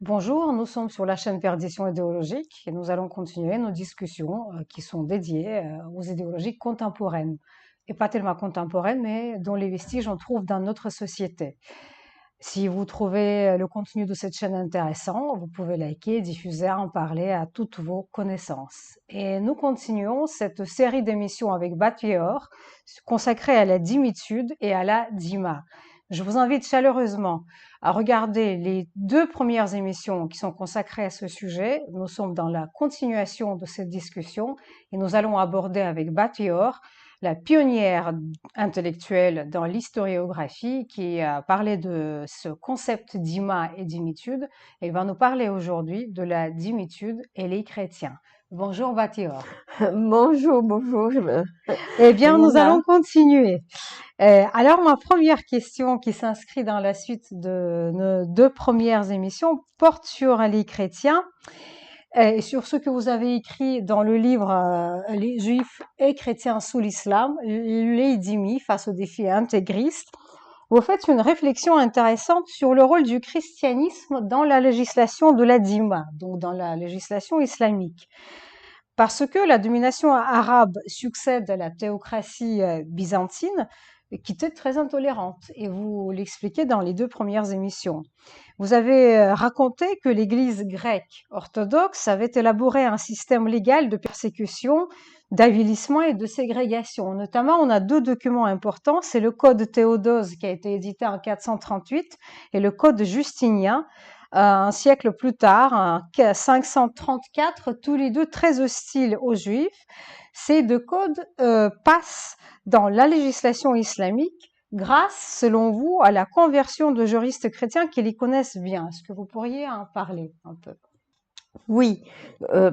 Bonjour, nous sommes sur la chaîne Perdition idéologique et nous allons continuer nos discussions qui sont dédiées aux idéologies contemporaines. Et pas tellement contemporaines, mais dont les vestiges on trouve dans notre société. Si vous trouvez le contenu de cette chaîne intéressant, vous pouvez liker, diffuser, en parler à toutes vos connaissances. Et nous continuons cette série d'émissions avec Batvior consacrée à la dimitude et à la dima. Je vous invite chaleureusement à regarder les deux premières émissions qui sont consacrées à ce sujet. Nous sommes dans la continuation de cette discussion et nous allons aborder avec Batvior la pionnière intellectuelle dans l'historiographie qui a parlé de ce concept d'ima et dimitude et va nous parler aujourd'hui de la dimitude et les chrétiens. Bonjour Batior. Bonjour, Eh bien, nous Nina. allons continuer. Alors, ma première question qui s'inscrit dans la suite de nos deux premières émissions porte sur les chrétiens et sur ce que vous avez écrit dans le livre Les Juifs et chrétiens sous l'islam, les dhimmi face aux défis intégristes. Vous faites une réflexion intéressante sur le rôle du christianisme dans la législation de la dhimma, donc dans la législation islamique. Parce que la domination arabe succède à la théocratie byzantine, qui était très intolérante, et vous l'expliquez dans les deux premières émissions. Vous avez raconté que l'Église grecque orthodoxe avait élaboré un système légal de persécution, d'avilissement et de ségrégation. Notamment, on a deux documents importants, c'est le Code Théodose qui a été édité en 438 et le Code Justinien, un siècle plus tard, en 534, tous les deux très hostiles aux Juifs. Ces deux codes passent dans la législation islamique grâce, selon vous, à la conversion de juristes chrétiens qui les connaissent bien. Est-ce que vous pourriez en parler un peu? Oui, euh,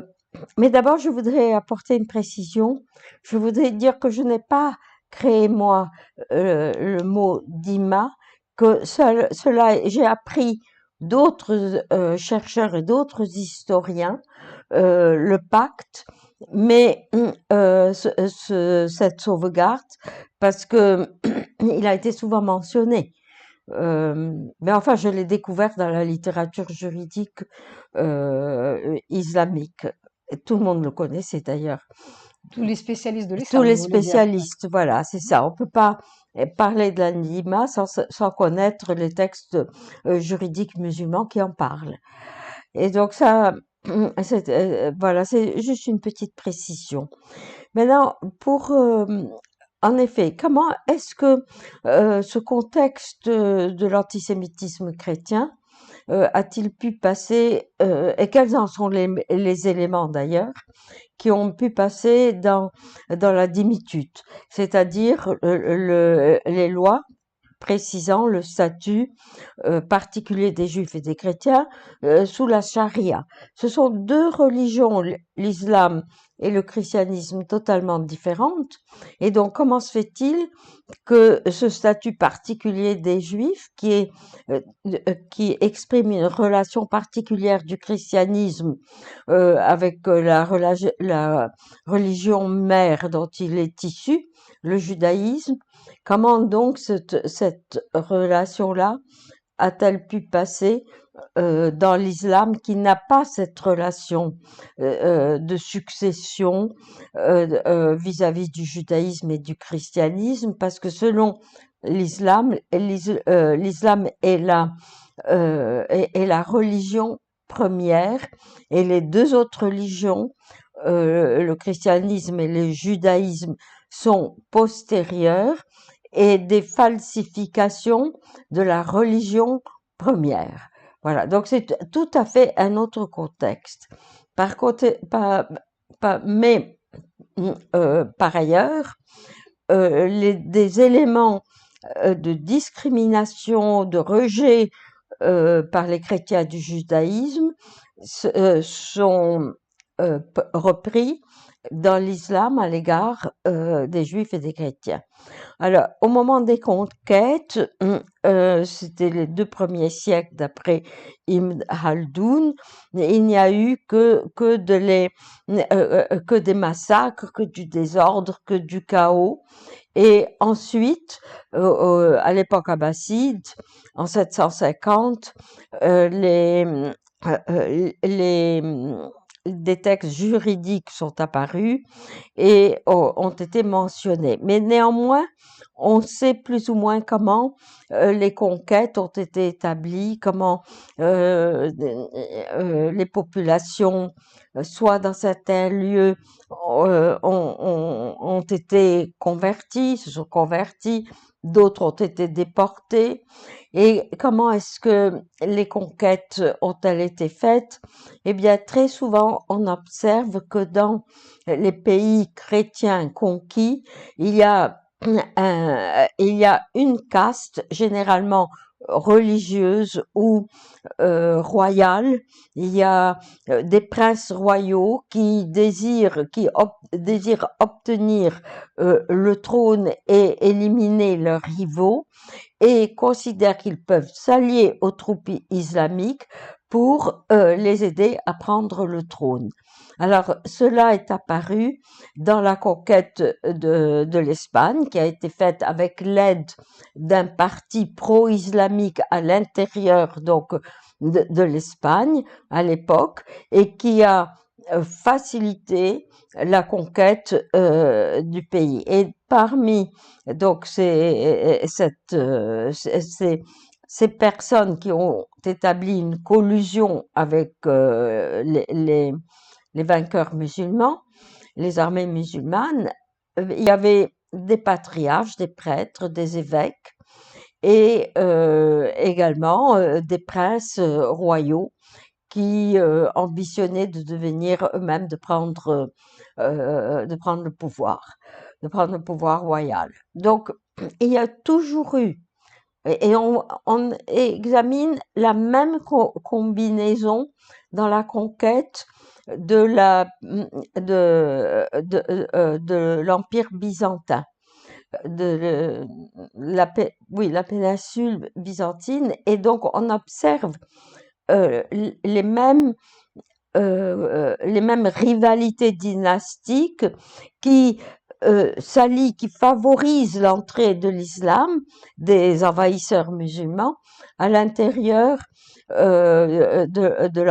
mais d'abord, je voudrais apporter une précision. Je voudrais dire que je n'ai pas créé, moi, le mot d'IMA, que cela, j'ai appris d'autres chercheurs et d'autres historiens, le pacte, mais cette sauvegarde, parce que il a été souvent mentionné. Mais enfin, je l'ai découvert dans la littérature juridique islamique. Et tout le monde le connaissait d'ailleurs. Tous les spécialistes de Tous l'islam, les vous voulez dire. spécialistes, voilà, c'est ça. On peut pas parler de l'anima sans connaître les textes juridiques musulmans qui en parlent. Et donc ça, voilà, c'est juste une petite précision. Maintenant, en effet, comment est-ce que ce contexte de l'antisémitisme chrétien a-t-il pu passer, et quels en sont les éléments d'ailleurs, qui ont pu passer dans la dimitude, c'est-à-dire les lois précisant le statut particulier des juifs et des chrétiens sous la charia. Ce sont deux religions, l'islam et le christianisme, totalement différentes. Et donc, comment se fait-il que ce statut particulier des juifs, qui exprime une relation particulière du christianisme avec la religion mère dont il est issu, le judaïsme, comment donc cette relation-là a-t-elle pu passer dans l'islam qui n'a pas cette relation de succession vis-à-vis du judaïsme et du christianisme, parce que selon l'islam est la religion première, et les deux autres religions, le christianisme et le judaïsme, sont postérieures et des falsifications de la religion première. Voilà, donc c'est tout à fait un autre contexte. Par contre, mais par ailleurs, des éléments de discrimination, de rejet par les chrétiens du judaïsme sont repris dans l'islam à l'égard des juifs et des chrétiens. Alors, au moment des conquêtes, c'était les 2 premiers siècles d'après Ibn Khaldoun, il n'y a eu que des massacres, que du désordre, que du chaos. Et ensuite, à l'époque abbasside, en 750, des textes juridiques sont apparus et ont été mentionnés. Mais néanmoins, on sait plus ou moins comment les conquêtes ont été établies, comment les populations, soit dans certains lieux, ont été converties, se sont converties, d'autres ont été déportées. Et comment est-ce que les conquêtes ont-elles été faites? Eh bien, très souvent, on observe que dans les pays chrétiens conquis, il y a il y a une caste généralement religieuse ou royale. Il y a des princes royaux désirent obtenir le trône et éliminer leurs rivaux et considèrent qu'ils peuvent s'allier aux troupes islamiques pour les aider à prendre le trône. Alors, cela est apparu dans la conquête de l'Espagne, qui a été faite avec l'aide d'un parti pro-islamique à l'intérieur donc de l'Espagne à l'époque, et qui a facilité la conquête du pays. Et parmi donc ces personnes qui ont établi une collusion avec les vainqueurs musulmans, les armées musulmanes, il y avait des patriarches, des prêtres, des évêques et également des princes royaux qui ambitionnaient de devenir eux-mêmes, de prendre le pouvoir royal. Donc, il y a toujours eu, et on examine la même combinaison dans la conquête de l'Empire byzantin, la péninsule byzantine, et donc on observe euh, les mêmes les mêmes rivalités dynastiques qui s'allient, qui favorisent l'entrée de l'islam, des envahisseurs musulmans, à l'intérieur de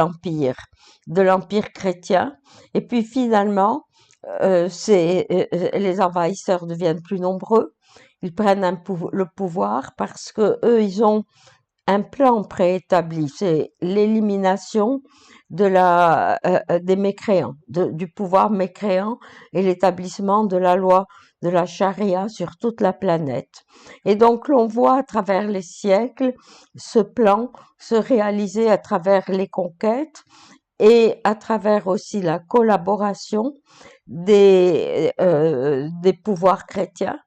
l'empire chrétien. Et puis finalement, les envahisseurs deviennent plus nombreux. Ils prennent le pouvoir parce que eux, ils ont un plan préétabli, c'est l'élimination des mécréants, du pouvoir mécréant et l'établissement de la loi de la charia sur toute la planète. Et donc l'on voit à travers les siècles ce plan se réaliser à travers les conquêtes et à travers aussi la collaboration des pouvoirs chrétiens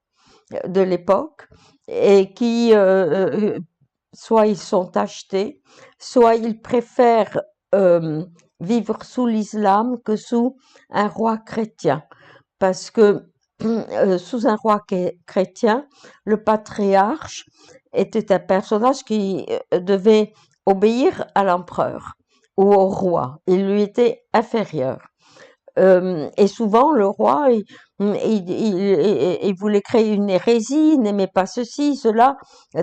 de l'époque et qui soit ils sont achetés, soit ils préfèrent vivre sous l'islam que sous un roi chrétien. Parce que sous un roi chrétien, le patriarche était un personnage qui devait obéir à l'empereur ou au roi. Il lui était inférieur. Et souvent, le roi, il voulait créer une hérésie, il n'aimait pas ceci, cela.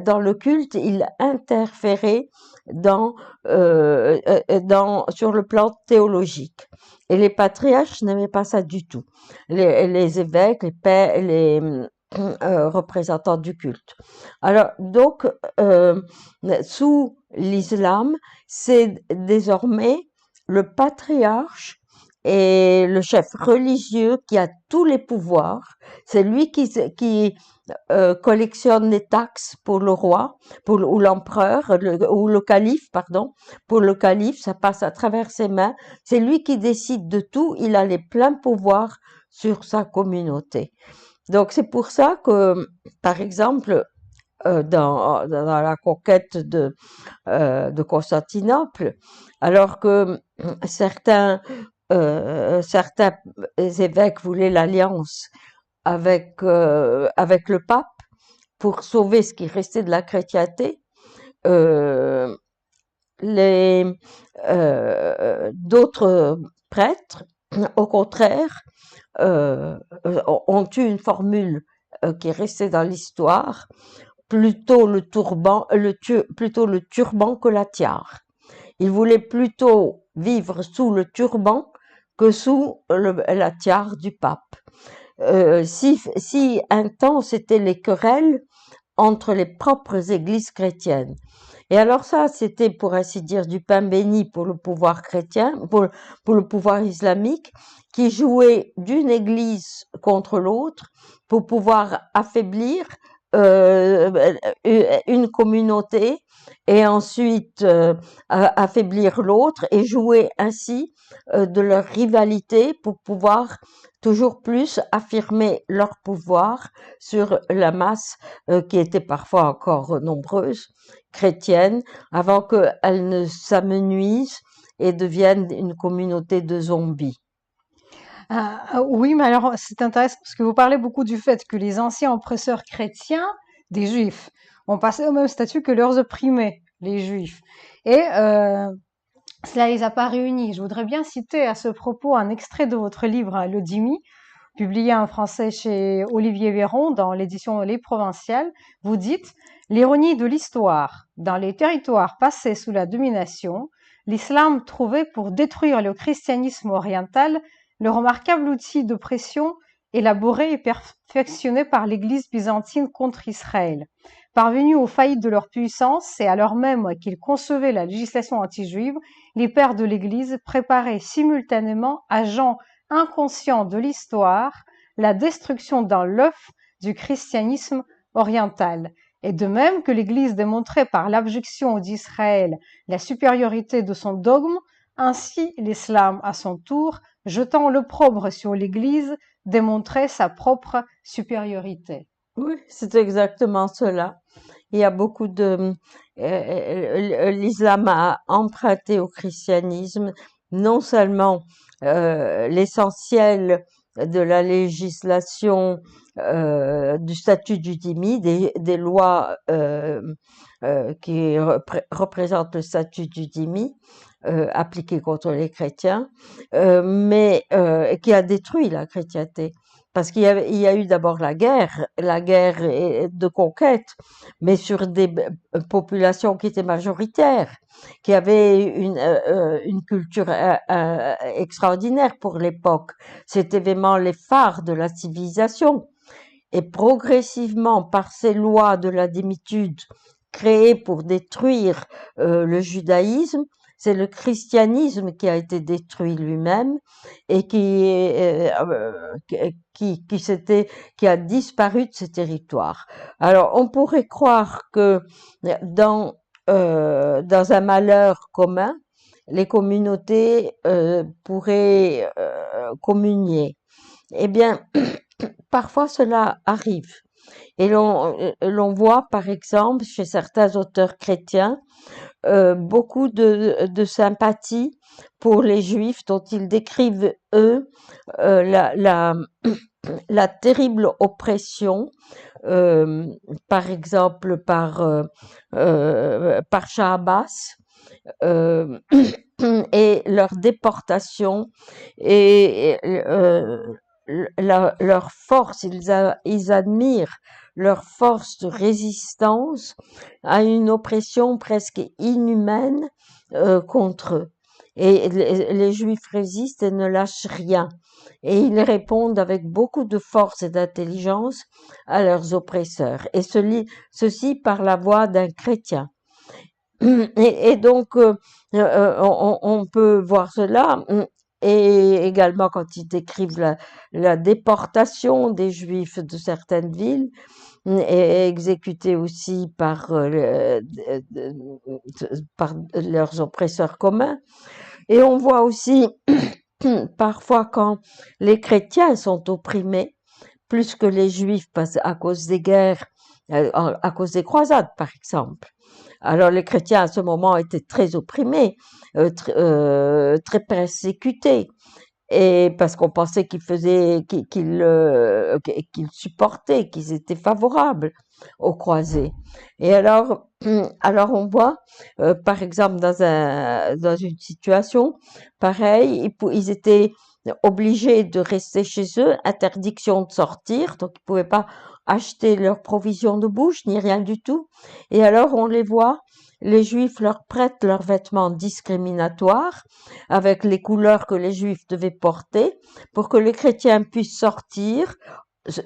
Dans le culte, il interférait sur le plan théologique. Et les patriarches n'aimaient pas ça du tout. Les évêques, les représentants du culte. Alors, donc, sous l'islam, c'est désormais le patriarche et le chef religieux qui a tous les pouvoirs. C'est lui qui collectionne les taxes pour le roi, ou l'empereur, ou le calife, pardon. Pour le calife, ça passe à travers ses mains. C'est lui qui décide de tout. Il a les pleins pouvoirs sur sa communauté. Donc c'est pour ça que, par exemple, dans la conquête de Constantinople, alors que certains évêques voulaient l'alliance avec le pape pour sauver ce qui restait de la chrétienté. Euh, D'autres prêtres, au contraire, ont eu une formule qui est restée dans l'histoire, plutôt le turban que la tiare. Ils voulaient plutôt vivre sous le turban que sous la tiare du pape. Si intenses étaient les querelles entre les propres églises chrétiennes. Et alors ça, c'était pour ainsi dire du pain béni pour le pouvoir chrétien, pour le pouvoir islamique, qui jouait d'une église contre l'autre pour pouvoir affaiblir euh, une communauté et ensuite affaiblir l'autre et jouer ainsi de leur rivalité pour pouvoir toujours plus affirmer leur pouvoir sur la masse qui était parfois encore nombreuse, chrétienne, avant qu'elle ne s'amenuise et devienne une communauté de zombies. Oui, mais alors c'est intéressant parce que vous parlez beaucoup du fait que les anciens oppresseurs chrétiens des Juifs ont passé au même statut que leurs opprimés, les Juifs. Et cela les a pas réunis. Je voudrais bien citer à ce propos un extrait de votre livre, hein, L'Odimie, publié en français chez Olivier Véron dans l'édition Les Provinciales. Vous dites: l'ironie de l'histoire. Dans les territoires passés sous la domination, l'islam trouvait pour détruire le christianisme oriental le remarquable outil d'oppression élaboré et perfectionné par l'Église byzantine contre Israël. Parvenus aux faillites de leur puissance et alors même qu'ils concevaient la législation anti-juive, les pères de l'Église préparaient simultanément, agents inconscients de l'histoire, la destruction dans l'œuf du christianisme oriental. Et de même que l'Église démontrait par l'abjection d'Israël la supériorité de son dogme, ainsi l'islam à son tour, jetant l'opprobre sur l'Église, démontrait sa propre supériorité. Oui, c'est exactement cela. Il y a beaucoup de... l'islam a emprunté au christianisme non seulement l'essentiel de la législation du statut du dhimmi, des lois qui représentent le statut du dhimmi, appliqué contre les chrétiens, mais qui a détruit la chrétienté. Parce il y a eu d'abord la guerre de conquête, mais sur des populations qui étaient majoritaires, qui avaient une culture extraordinaire pour l'époque. C'était vraiment les phares de la civilisation. Et progressivement, par ces lois de la démitude créées pour détruire le judaïsme, c'est le christianisme qui a été détruit lui-même et qui a disparu de ces territoires. Alors, on pourrait croire que dans un malheur commun, les communautés pourraient communier. Eh bien, parfois cela arrive. Et l'on voit, par exemple, chez certains auteurs chrétiens, beaucoup de sympathie pour les Juifs dont ils décrivent, eux, la la terrible oppression, euh, par exemple par Shah Abbas, euh, et leur déportation et leur force, ils admirent leur force de résistance à une oppression presque inhumaine contre eux. Et les Juifs résistent et ne lâchent rien. Et ils répondent avec beaucoup de force et d'intelligence à leurs oppresseurs. Et ceci par la voix d'un chrétien. Et donc, on peut voir cela, et également quand ils décrivent la déportation des Juifs de certaines villes, et exécutés aussi par leurs oppresseurs communs. Et on voit aussi parfois quand les chrétiens sont opprimés, plus que les Juifs, à cause des guerres, à cause des croisades, par exemple. Alors les chrétiens à ce moment étaient très opprimés, très persécutés, et parce qu'on pensait qu'ils supportaient, qu'ils étaient favorables aux croisés. Et alors on voit, par exemple dans une situation pareille, ils étaient obligés de rester chez eux, interdiction de sortir, donc ils pouvaient pas acheter leurs provisions de bouche, ni rien du tout. Et alors on les voit, les Juifs leur prêtent leurs vêtements discriminatoires avec les couleurs que les Juifs devaient porter pour que les chrétiens puissent sortir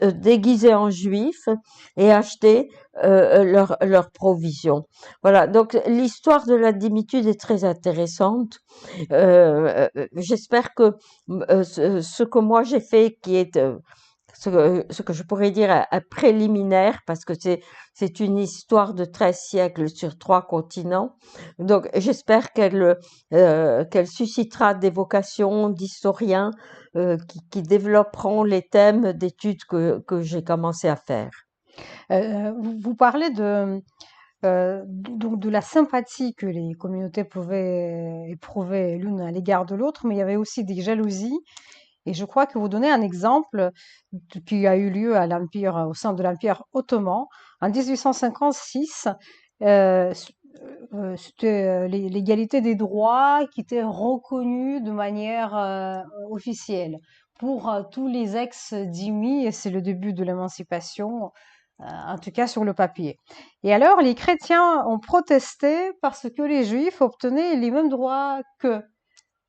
déguisés en Juifs et acheter leurs provisions. Voilà, donc l'histoire de la dimitude est très intéressante. J'espère que ce que moi j'ai fait, qui est ce que je pourrais dire un préliminaire, parce que c'est une histoire de 13 siècles sur 3 continents. Donc j'espère qu'elle suscitera des vocations d'historiens qui développeront les thèmes d'études que j'ai commencé à faire. Vous parlez donc de la sympathie que les communautés pouvaient éprouver l'une à l'égard de l'autre, mais il y avait aussi des jalousies. Et je crois que vous donnez un exemple qui a eu lieu à l'Empire, au sein de l'Empire ottoman. En 1856, c'était l'égalité des droits qui était reconnue de manière officielle pour tous les ex-dhimmis, et c'est le début de l'émancipation, en tout cas sur le papier. Et alors, les chrétiens ont protesté parce que les juifs obtenaient les mêmes droits qu'eux.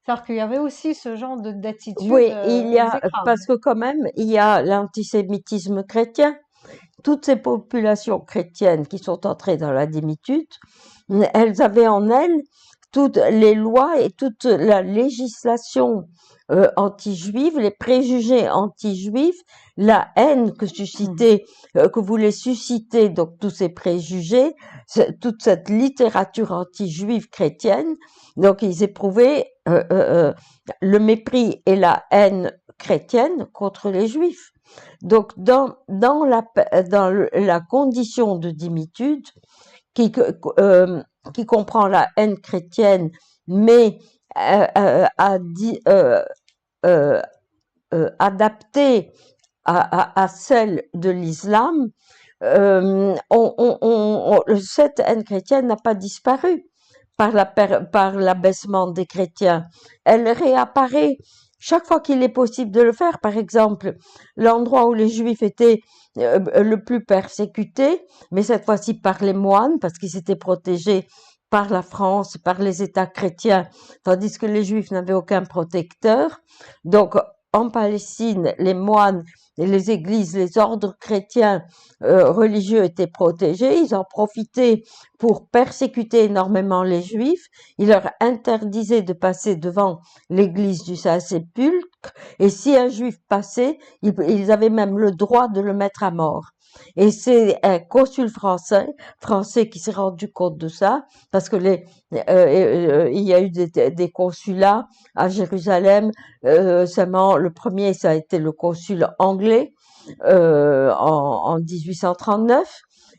C'est-à-dire qu'il y avait aussi ce genre d'attitude Oui, il y a, exécrable. parce que quand même, il y a l'antisémitisme chrétien. Toutes ces populations chrétiennes qui sont entrées dans la démitude, elles avaient en elles toutes les lois et toute la législation anti-juive, les préjugés anti-juifs, la haine Mhm. que voulaient susciter donc tous ces préjugés, toute cette littérature anti-juive chrétienne. Donc ils éprouvaient le mépris et la haine chrétienne contre les juifs. Donc, dans la condition de dimitude, qui, qui comprend la haine chrétienne, mais euh, adaptée à celle de l'islam, cette haine chrétienne n'a pas disparu par l'abaissement des chrétiens. Elle réapparaît chaque fois qu'il est possible de le faire. Par exemple, l'endroit où les juifs étaient le plus persécutés, mais cette fois-ci par les moines, parce qu'ils s'étaient protégés par la France, par les États chrétiens, tandis que les juifs n'avaient aucun protecteur. Donc, en Palestine, les moines et les églises, les ordres chrétiens religieux étaient protégés. Ils en profitaient pour persécuter énormément les juifs. Ils leur interdisaient de passer devant l'église du Saint-Sépulcre. Et si un juif passait, ils avaient même le droit de le mettre à mort. Et c'est un consul français qui s'est rendu compte de ça, parce que il y a eu des consulats à Jérusalem. Seulement, le premier, ça a été le consul anglais en 1839,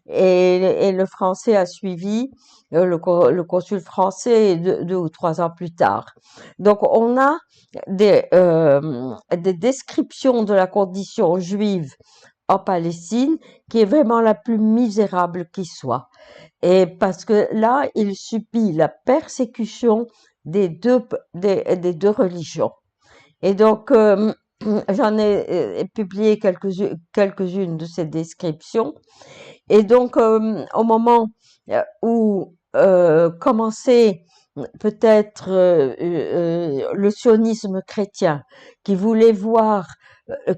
et le français a suivi, le consul français 2 ou 3 ans plus tard. Donc, on a des descriptions de la condition juive en Palestine qui est vraiment la plus misérable qui soit. Et parce que là, il subit la persécution des deux religions. Et donc, j'en ai publié quelques-unes de ces descriptions. Et donc, au moment où commençait peut-être le sionisme chrétien, qui voulait voir,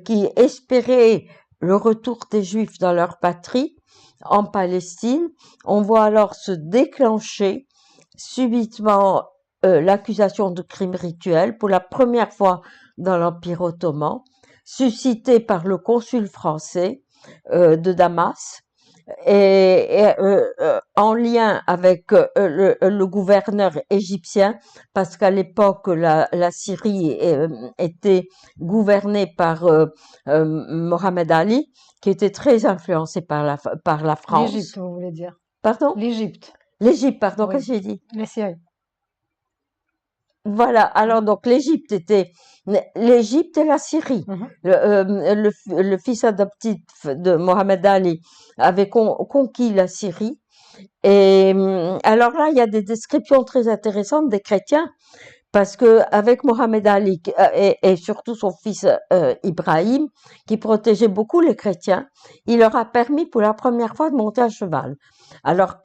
qui espérait le retour des Juifs dans leur patrie, en Palestine, on voit alors se déclencher subitement l'accusation de crime rituel pour la première fois dans l'Empire ottoman, suscitée par le consul français de Damas, en lien avec le gouverneur égyptien, parce qu'à l'époque la Syrie était gouvernée par Mohamed Ali, qui était très influencé par la France. L'Égypte, vous voulez dire. Pardon? L'Égypte, L'Égypte, pardon, oui. qu'est-ce que j'ai dit? La Syrie. Voilà, alors donc l'Égypte et la Syrie. Mhm. Le fils adoptif de Mohamed Ali avait conquis la Syrie. Et alors là, il y a des descriptions très intéressantes des chrétiens, parce que avec Mohamed Ali et surtout son fils Ibrahim, qui protégeait beaucoup les chrétiens, il leur a permis pour la première fois de monter à cheval. Alors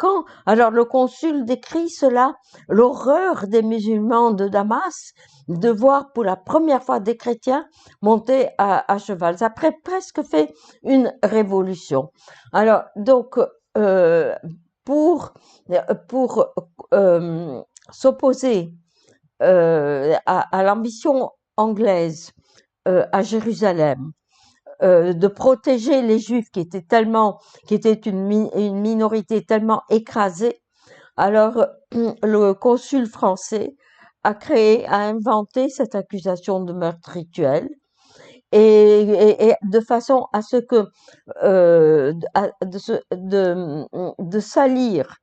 le consul décrit cela, l'horreur des musulmans de Damas de voir pour la première fois des chrétiens monter à cheval. Ça a presque fait une révolution. Alors donc euh, pour pour s'opposer à l'ambition anglaise à Jérusalem de protéger les Juifs qui étaient une minorité tellement écrasée. Alors le consul français a inventé cette accusation de meurtre rituel et de façon à ce que de salir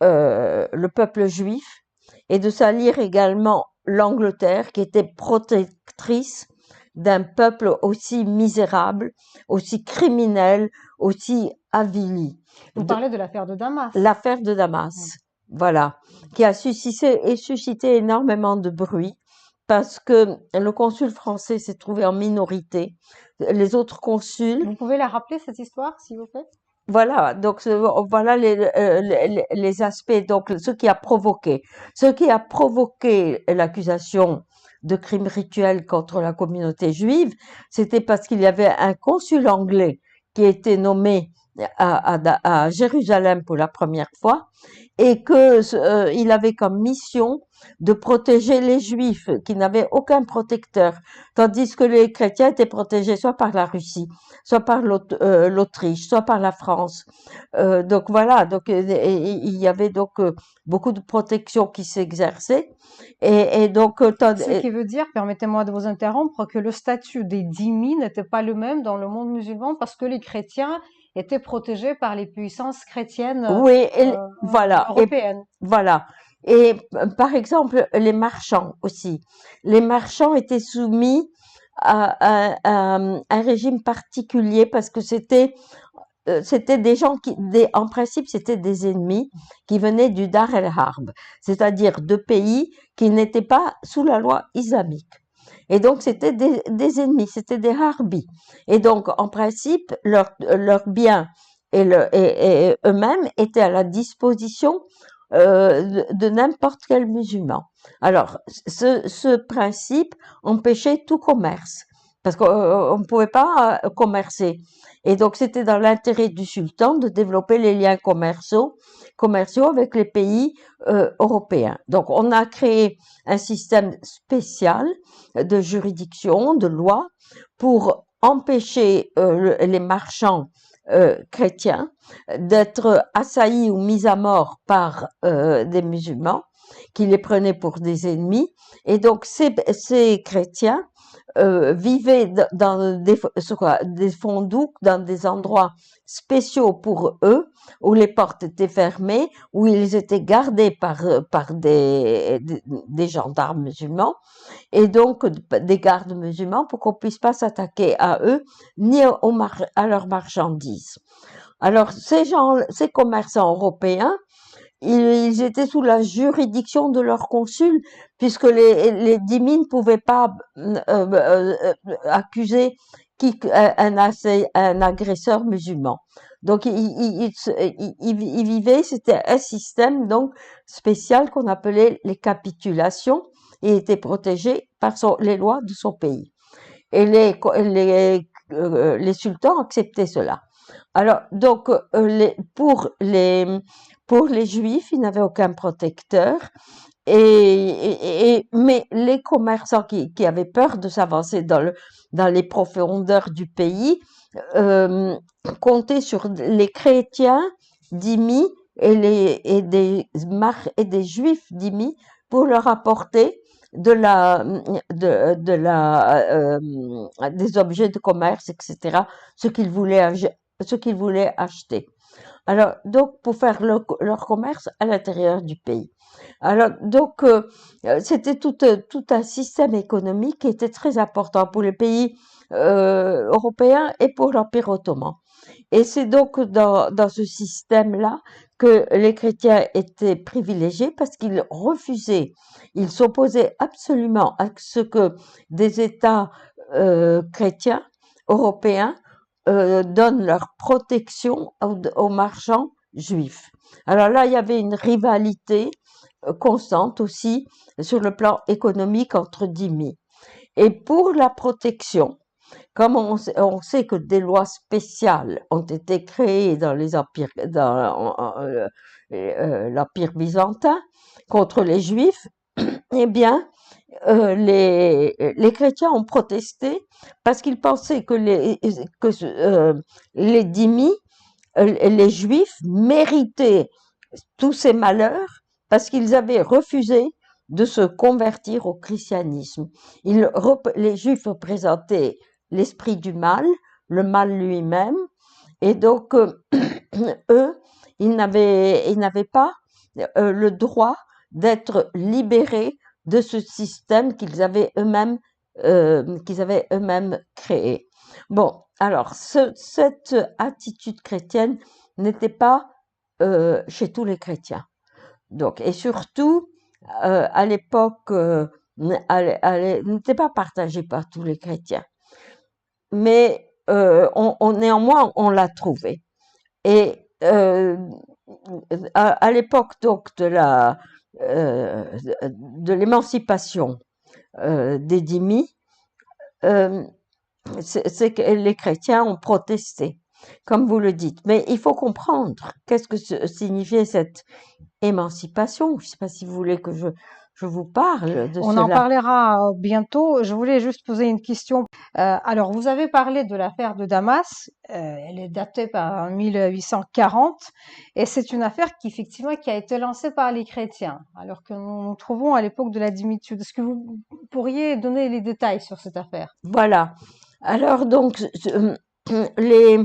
le peuple juif et de salir également l'Angleterre qui était protectrice d'un peuple aussi misérable, aussi criminel, aussi avili. Vous parlez de l'affaire de Damas. L'affaire de Damas, voilà, qui a suscité énormément de bruit parce que le consul français s'est trouvé en minorité. Les autres consuls. Vous pouvez la rappeler, cette histoire, s'il vous plaît? Voilà, donc voilà les aspects, donc ce qui a provoqué. Ce qui a provoqué l'accusation de crime rituel contre la communauté juive, c'était parce qu'il y avait un consul anglais qui était nommé à Jérusalem pour la première fois et que il avait comme mission de protéger les juifs qui n'avaient aucun protecteur, tandis que les chrétiens étaient protégés soit par la Russie, soit par l'Autriche, soit par la France. Donc voilà, donc il y avait donc beaucoup de protection qui s'exerçait et donc Ce qui veut dire, permettez-moi de vous interrompre, que le statut des dhimmi n'était pas le même dans le monde musulman parce que les chrétiens étaient protégés par les puissances chrétiennes oui, voilà, européennes. voilà. Et par exemple, les marchands aussi. Les marchands étaient soumis à un régime particulier parce que c'était des gens en principe, c'était des ennemis qui venaient du Dar el-Harb, c'est-à-dire de pays qui n'étaient pas sous la loi islamique. Et donc, c'était des ennemis, c'était des harbis. Et donc, en principe, leurs biens et eux-mêmes étaient à la disposition de n'importe quel musulman. Alors, ce principe empêchait tout commerce, parce qu'on ne pouvait pas commercer. Et donc, c'était dans l'intérêt du sultan de développer les liens commerciaux avec les pays européens. Donc, on a créé un système spécial de juridiction, de loi, pour empêcher les marchands chrétiens d'être assaillis ou mis à mort par des musulmans qui les prenaient pour des ennemis. Et donc ces chrétiens vivaient dans des fondouks, dans des endroits spéciaux pour eux, où les portes étaient fermées, où ils étaient gardés par des gendarmes musulmans, et donc des gardes musulmans pour qu'on puisse pas s'attaquer à eux, ni à leurs marchandises. Alors, ces commerçants européens, ils étaient sous la juridiction de leur consul, puisque les dhimmi ne pouvaient pas accuser un agresseur musulman. Donc, ils vivaient, c'était un système donc spécial qu'on appelait les capitulations, et était protégé par les lois de son pays. Et les sultans acceptaient cela. Alors, donc, pour les juifs, ils n'avaient aucun protecteur. Mais les commerçants qui avaient peur de s'avancer dans les profondeurs du pays, comptaient sur les chrétiens dhimmi et des juifs dhimmi pour leur apporter des objets de commerce, etc., ce qu'ils voulaient acheter. Alors, donc, pour faire leur commerce à l'intérieur du pays. Alors, donc, c'était tout un système économique qui était très important pour les pays européens et pour l'Empire ottoman. Et c'est donc dans ce système-là que les chrétiens étaient privilégiés parce qu'ils refusaient, ils s'opposaient absolument à ce que des États chrétiens européens donnent leur protection aux marchands juifs. Alors là, il y avait une rivalité constante aussi sur le plan économique entre dhimmis. Et pour la protection, comme on sait que des lois spéciales ont été créées dans les empires, dans l'Empire byzantin contre les Juifs, eh bien, les chrétiens ont protesté parce qu'ils pensaient que les dhimmis, les Juifs méritaient tous ces malheurs parce qu'ils avaient refusé de se convertir au christianisme. Les Juifs représentaient l'esprit du mal, le mal lui-même, et donc eux, ils n'avaient pas le droit d'être libérés de ce système qu'ils avaient eux-mêmes créé. Bon, alors cette attitude chrétienne n'était pas chez tous les chrétiens. Donc, et surtout, à l'époque, n'était pas partagée par tous les chrétiens. Mais néanmoins, on l'a trouvé. Et à l'époque donc de l'émancipation des dhimmis, c'est que les chrétiens ont protesté, comme vous le dites. Mais il faut comprendre qu'est-ce que signifiait cette émancipation. Je ne sais pas si vous voulez que je vous parle de On en cela. parlera bientôt. Je voulais juste poser une question. Alors, vous avez parlé de l'affaire de Damas. Elle est datée par 1840 et c'est une affaire effectivement, qui a été lancée par les chrétiens, alors que nous nous trouvons à l'époque de la dimitude. Est-ce que vous pourriez donner les détails sur cette affaire? Voilà. Alors donc, les,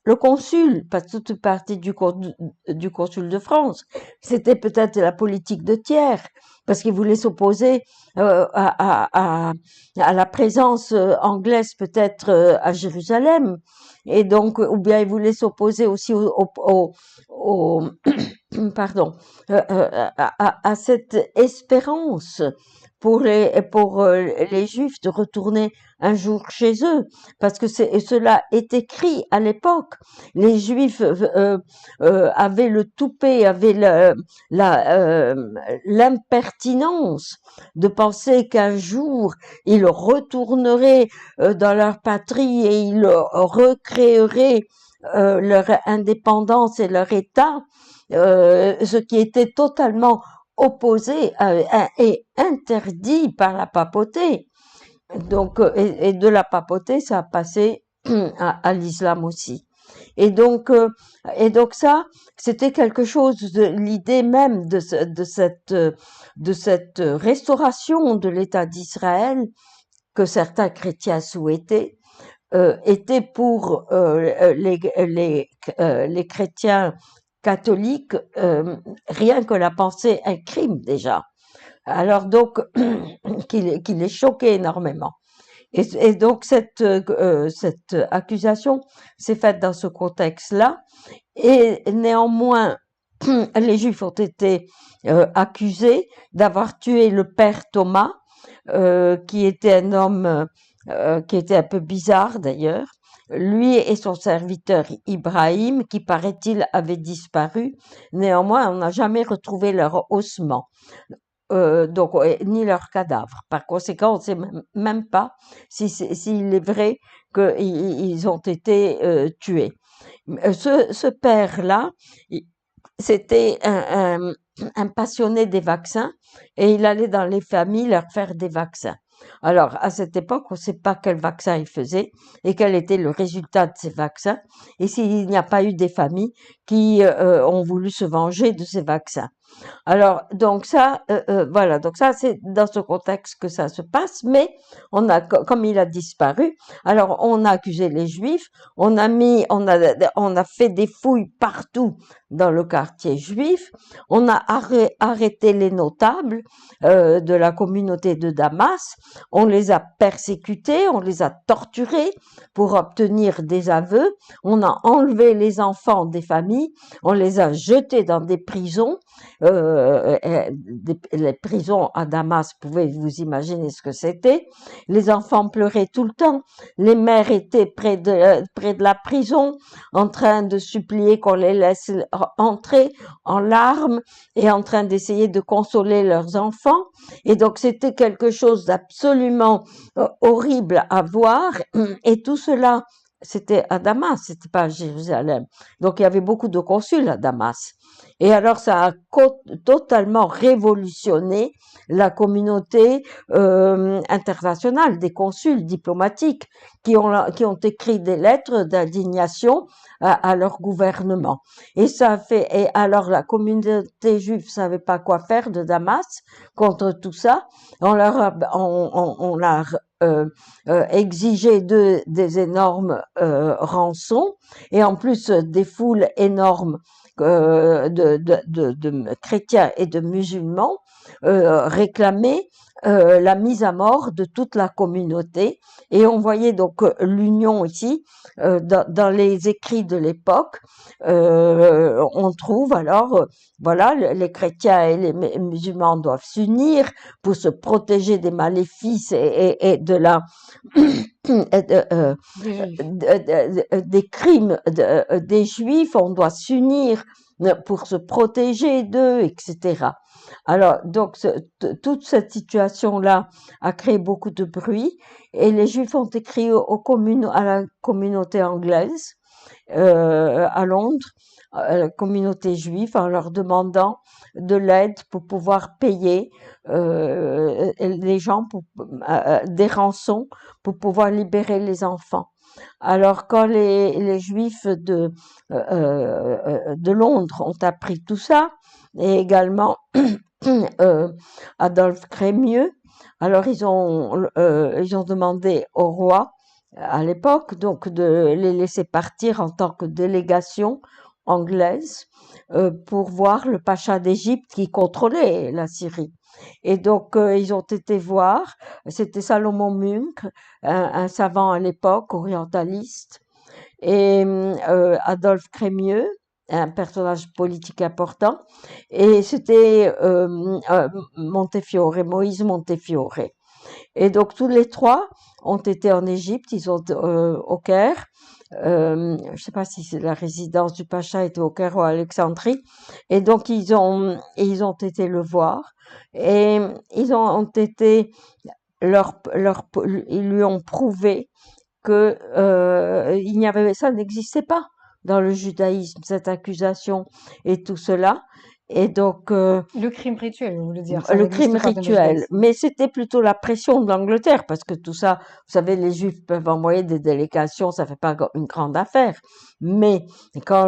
le consul, pas toute partie du consul de France, c'était peut-être la politique de Thiers, parce qu'il voulait s'opposer à la présence anglaise peut-être à Jérusalem, et donc, ou bien il voulait s'opposer aussi pardon, à cette espérance pour les Juifs de retourner un jour chez eux, parce que cela est écrit à l'époque. Les Juifs avaient le toupet, avaient l'impertinence de penser qu'un jour ils retourneraient dans leur patrie et ils recréeraient leur indépendance et leur État, ce qui était totalement opposé et interdit par la papauté. Donc, et de la papauté, ça a passé à l'islam aussi. Et donc, ça, c'était quelque chose de l'idée même de cette restauration de l'État d'Israël que certains chrétiens souhaitaient, était pour les chrétiens catholiques rien que la pensée un crime déjà. Alors donc qui les choquait énormément. Et donc cette accusation s'est faite dans ce contexte-là. Et néanmoins, les Juifs ont été accusés d'avoir tué le père Thomas, qui était un homme qui était un peu bizarre d'ailleurs. Lui et son serviteur Ibrahim, qui paraît-il avait disparu. Néanmoins, on n'a jamais retrouvé leur ossements, donc ni leurs cadavres. Par conséquent, on ne sait même pas s'il est vrai qu'ils ont été tués. Ce père-là, c'était un passionné des vaccins et il allait dans les familles leur faire des vaccins. Alors, à cette époque, on ne sait pas quel vaccin il faisait et quel était le résultat de ces vaccins et s'il n'y a pas eu des familles qui ont voulu se venger de ces vaccins. Alors, donc ça, voilà, donc ça, c'est dans ce contexte que ça se passe, mais comme il a disparu, alors on a accusé les Juifs, on a fait des fouilles partout dans le quartier juif, on a arrêté les notables de la communauté de Damas, on les a persécutés, on les a torturés pour obtenir des aveux, on a enlevé les enfants des familles, on les a jetés dans des prisons, les prisons à Damas, pouvez vous imaginer ce que c'était. Les enfants pleuraient tout le temps. Les mères étaient près de la prison, en train de supplier qu'on les laisse entrer en larmes et en train d'essayer de consoler leurs enfants. Et donc c'était quelque chose d'absolument horrible à voir. Et tout cela, c'était à Damas, c'était pas à Jérusalem. Donc il y avait beaucoup de consuls à Damas. Et alors ça a totalement révolutionné la communauté internationale des consuls diplomatiques qui ont écrit des lettres d'indignation à leur gouvernement. Et alors la communauté juive savait pas quoi faire de Damas contre tout ça. On a exigé des énormes rançons et en plus des foules énormes de chrétiens et de musulmans réclamaient la mise à mort de toute la communauté. Et on voyait donc l'union ici, dans les écrits de l'époque, on trouve alors, voilà, les chrétiens et les musulmans doivent s'unir pour se protéger des maléfices et de la des Juifs. des crimes des Juifs, on doit s'unir pour se protéger d'eux, etc. Alors, donc, toute cette situation-là a créé beaucoup de bruit et les Juifs ont écrit à la communauté anglaise à Londres, la communauté juive, en leur demandant de l'aide pour pouvoir payer les gens des rançons pour pouvoir libérer les enfants. Alors quand les Juifs de Londres ont appris tout ça, et également Adolphe Crémieux, alors ils ont demandé au roi à l'époque donc de les laisser partir en tant que délégation anglaise pour voir le pacha d'Égypte qui contrôlait la Syrie. Et donc ils ont été voir, c'était Salomon Munk, un savant à l'époque orientaliste, et Adolphe Crémieux, un personnage politique important, et c'était Montefiore, Moïse Montefiore. Et donc tous les trois ont été en Égypte, ils ont au Caire. Je ne sais pas si c'est la résidence du Pacha était au Caire ou à Alexandrie. Et donc ils ont été le voir et ils lui ont prouvé que ça n'existait pas dans le judaïsme, cette accusation et tout cela. Et donc Le crime rituel, vous voulez dire, ça le crime n'existe pas dans le rituel, judaïsme. mais c'était plutôt la pression de l'Angleterre, parce que tout ça, vous savez, les Juifs peuvent envoyer des délégations, ça fait pas une grande affaire. Mais quand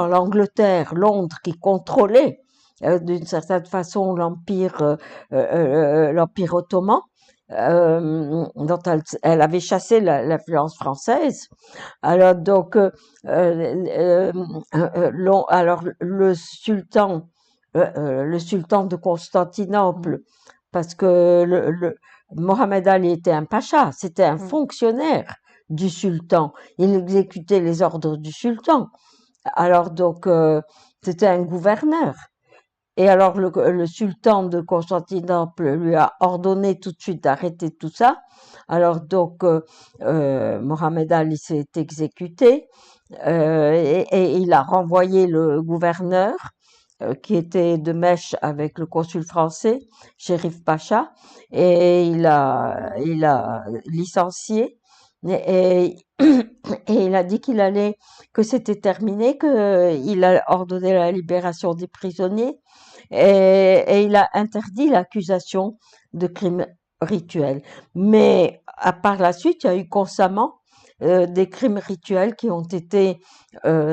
l'Angleterre, Londres, qui contrôlait d'une certaine façon l'empire ottoman, dont elle avait chassé l'influence française. Alors donc, alors le sultan de Constantinople, parce que Mohamed Ali était un pacha, c'était un Mm. fonctionnaire du sultan. Il exécutait les ordres du sultan. Alors donc, c'était un gouverneur. Et alors le sultan de Constantinople lui a ordonné tout de suite d'arrêter tout ça. Alors donc Mohamed Ali s'est exécuté et il a renvoyé le gouverneur qui était de mèche avec le consul français, Chérif Pacha, et il a licencié et, et il a dit que c'était terminé, qu'il a ordonné la libération des prisonniers et il a interdit l'accusation de crime rituel. Mais par la suite, il y a eu constamment des crimes rituels qui ont été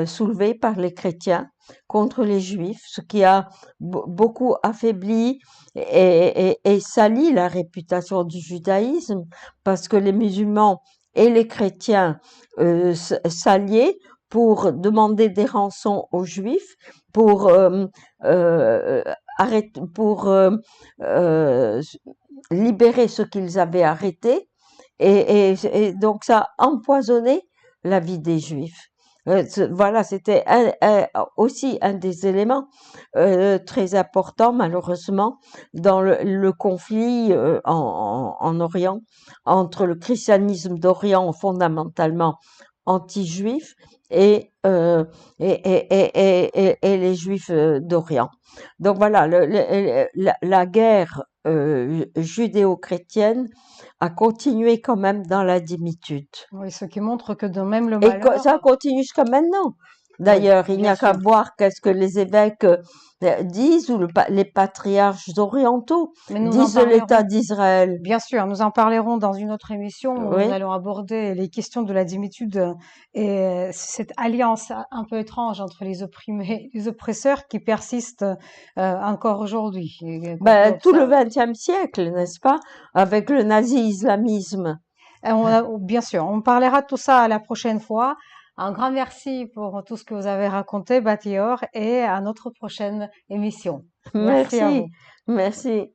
soulevés par les chrétiens contre les juifs, ce qui a beaucoup affaibli et sali la réputation du judaïsme, parce que les musulmans et les chrétiens s'alliaient pour demander des rançons aux juifs, pour arrêter, pour libérer ceux qu'ils avaient arrêtés, et donc ça a empoisonné la vie des Juifs. Voilà, c'était aussi un des éléments très importants, malheureusement, dans le conflit en Orient, entre le christianisme d'Orient fondamentalement anti-juif et les juifs d'Orient. Donc voilà, la guerre judéo-chrétienne a continué quand même dans la dimitude. Oui, ce qui montre que de même le Et malheur, ça continue jusqu'à maintenant. oui, D'ailleurs, il n'y bien a qu'à sûr. voir qu'est-ce que les évêques disent ou les patriarches orientaux Mais nous en disent de l'État parlerons. d'Israël. Bien sûr, nous en parlerons dans une autre émission où nous Oui. allons aborder les questions de la dimitude et cette alliance un peu étrange entre les opprimés et les oppresseurs qui persiste encore aujourd'hui et qu'on peut Ben, tout le observer. XXe siècle, n'est-ce pas, avec le nazi-islamisme. Bien sûr, on parlera de tout ça à la prochaine fois. Un grand merci pour tout ce que vous avez raconté, Batior, et à notre prochaine émission. Merci à Merci, vous. merci.